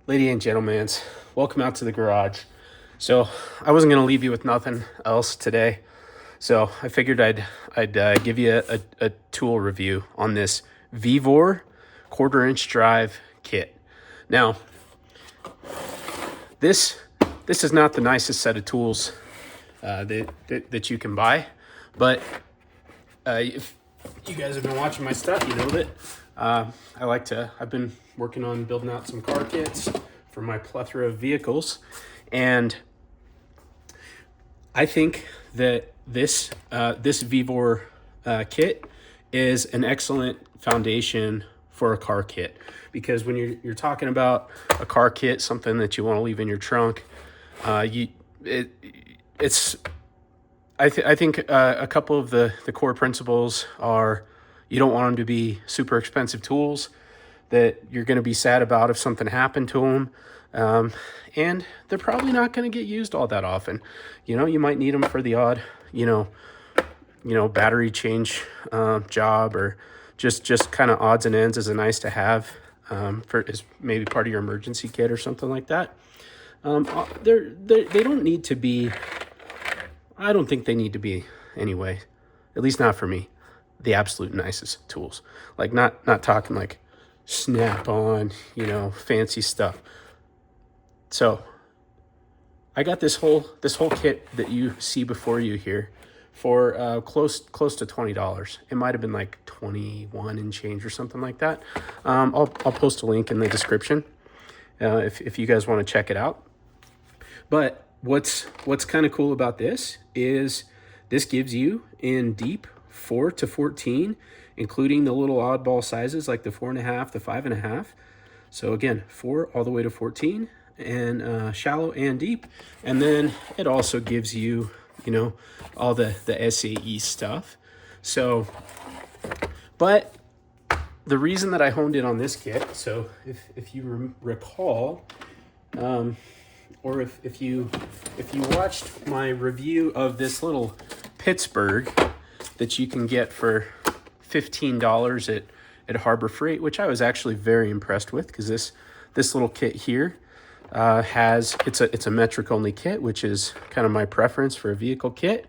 Ladies and gentlemen, welcome out to the garage. So I wasn't gonna leave you with nothing else today, so I figured I'd give you a tool review on this Vevor quarter-inch drive kit. Now, this this is not the nicest set of tools that you can buy, but if you guys have been watching my stuff, you know that I've been working on building out some car kits for my plethora of vehicles, and I think that this Vevor kit is an excellent foundation for a car kit, because when you're talking about a car kit, something that you want to leave in your trunk, it's I think a couple of the core principles are: you don't want them to be super expensive tools that you're going to be sad about if something happened to them. And they're probably not going to get used all that often. You might need them for the odd, battery change job, or just kind of odds and ends as a nice to have, for as maybe part of your emergency kit or something like that. They don't need to be. I don't think they need to be anyway, at least not for me, the absolute nicest tools. Like not talking like Snap-on, fancy stuff. So I got this whole kit that you see before you here for close to $20. It might have been like 21 and change or something like that. I'll post a link in the description if you guys want to check it out. But what's kind of cool about this is this gives you in deep 4 to 14, including the little oddball sizes like the 4.5, the 5.5. So again, 4 all the way to 14, and shallow and deep. And then it also gives you, all the SAE stuff. So, but the reason that I honed in on this kit, so if you recall, or if you watched my review of this little Pittsburgh that you can get for $15 at Harbor Freight, which I was actually very impressed with, because this little kit here it's a metric only kit, which is kind of my preference for a vehicle kit.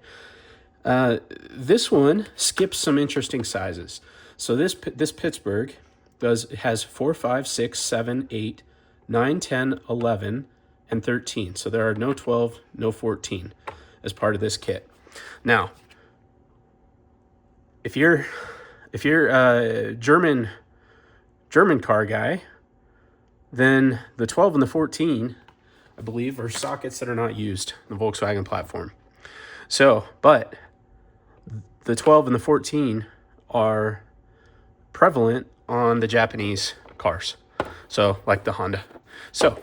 This one skips some interesting sizes. So this Pittsburgh has 4, 5, 6, 7, 8, 9, 10, 11, and 13. So there are no 12, no 14 as part of this kit. Now, if you're a German car guy, then the 12 and the 14, I believe, are sockets that are not used in the Volkswagen platform. So, but the 12 and the 14 are prevalent on the Japanese cars, so like the Honda. So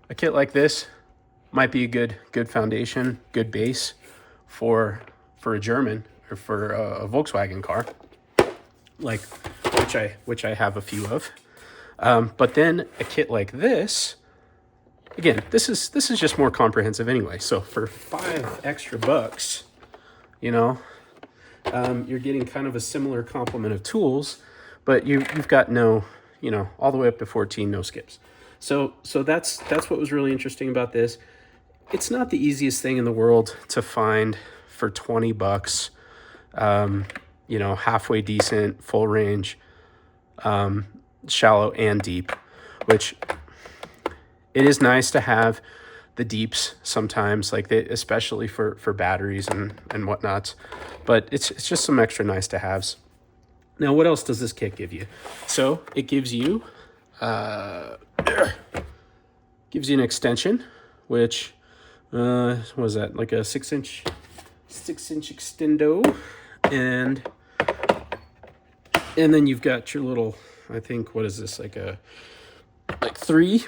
a kit like this might be a good foundation, good base for a German, or for a Volkswagen car, like which I have a few of. But then a kit like this, again, this is just more comprehensive anyway. So for $5 extra, you're getting kind of a similar complement of tools, but you've got no, all the way up to 14, no skips. So that's what was really interesting about this. It's not the easiest thing in the world to find for $20. Halfway decent, full range, shallow and deep, which it is nice to have the deeps sometimes, like especially for batteries and whatnots, but it's just some extra nice to haves. Now, what else does this kit give you? So it gives you an extension, which what was that, like a 6-inch extendo, and then you've got your little, I think, what is this, like three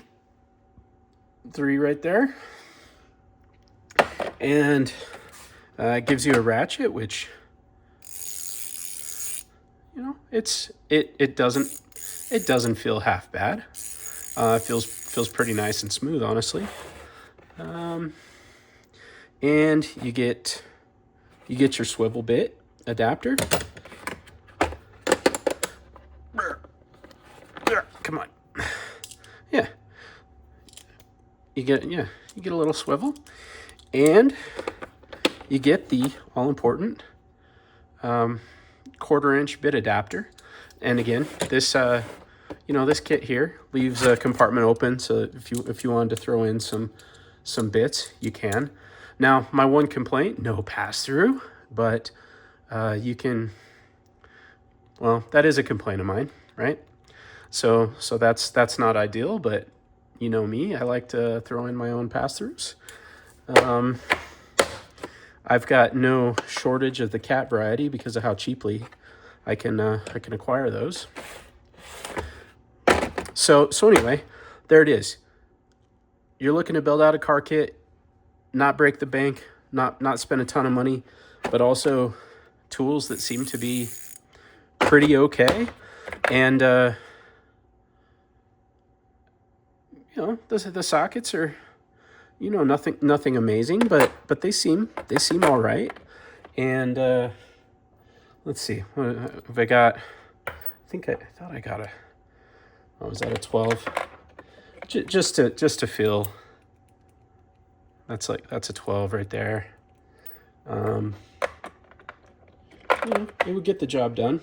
right there, and it gives you a ratchet, which it doesn't feel half bad. It feels pretty nice and smooth, honestly. And you get your swivel bit adapter. Come on. Yeah, you get a little swivel, and you get the all-important 1/4-inch bit adapter. And again, this this kit here leaves a compartment open, so if you wanted to throw in some bits, you can. Now, my one complaint, no pass-through, but you can, well, that is a complaint of mine, right? So that's not ideal, but you know me, I like to throw in my own pass-throughs. I've got no shortage of the cat variety because of how cheaply I can acquire those. So anyway, there it is. You're looking to build out a car kit, not break the bank, not spend a ton of money, but also tools that seem to be pretty okay. And the sockets are, nothing amazing, but they seem all right. And let's see, what have I got? I thought I got was that a 12? Just to feel. That's a 12 right there. It would get the job done.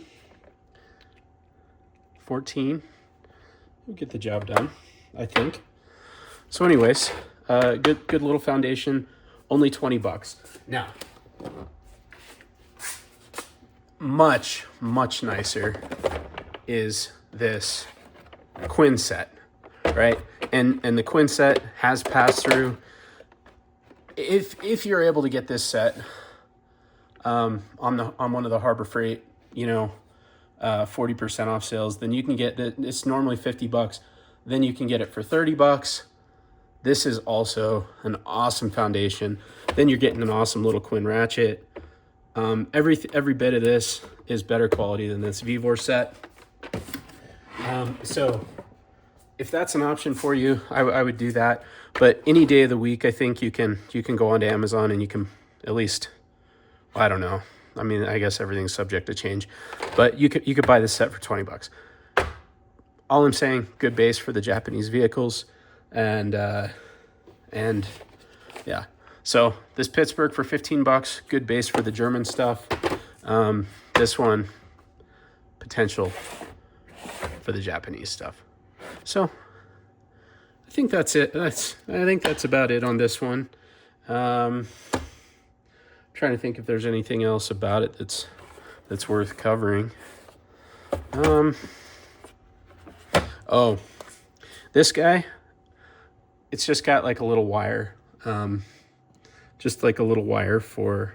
14 would get the job done, I think. So anyways, good little foundation, only $20. Now, much nicer is this Quinn set, right? And the Quinn set has pass-through. If you're able to get this set on one of the Harbor Freight, 40% off sales, then you can get it's normally $50. Then you can get it for $30. This is also an awesome foundation. Then you're getting an awesome little Quinn ratchet. Every bit of this is better quality than this Vevor set. So if that's an option for you, I would do that. But any day of the week, I think you can go onto Amazon and you can at least, I don't know. I mean, I guess everything's subject to change, but you could buy this set for $20. All I'm saying, good base for the Japanese vehicles, and yeah. So this Pittsburgh for $15, good base for the German stuff. This one, potential for the Japanese stuff. So I think that's it. I think that's about it on this one. Trying to think if there's anything else about it that's worth covering. Oh, this guy, it's just got like a little wire, just like a little wire for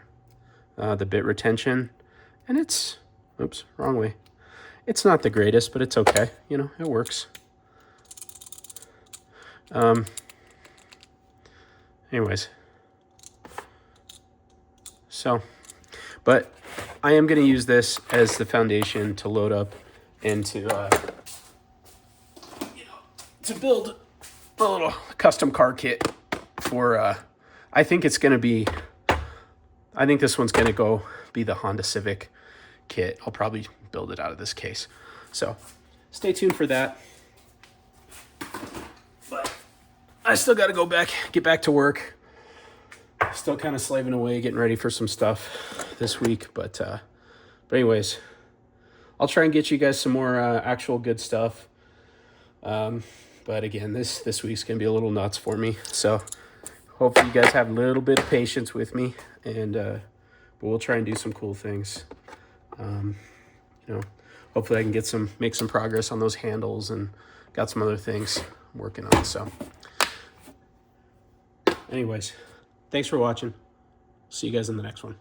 the bit retention, and it's, oops, wrong way. It's not the greatest, but it's okay. It works. Anyways. So, but I am going to use this as the foundation to load up and to build a little custom car kit for, I think this one's going to be the Honda Civic kit. I'll probably build it out of this case. So stay tuned for that. But I still got to get back to work. Still kind of slaving away, getting ready for some stuff this week. But anyways, I'll try and get you guys some more actual good stuff. But again, this week's going to be a little nuts for me. So hopefully you guys have a little bit of patience with me. And but we'll try and do some cool things. Hopefully I can make some progress on those handles, and got some other things I'm working on. So anyways, thanks for watching. See you guys in the next one.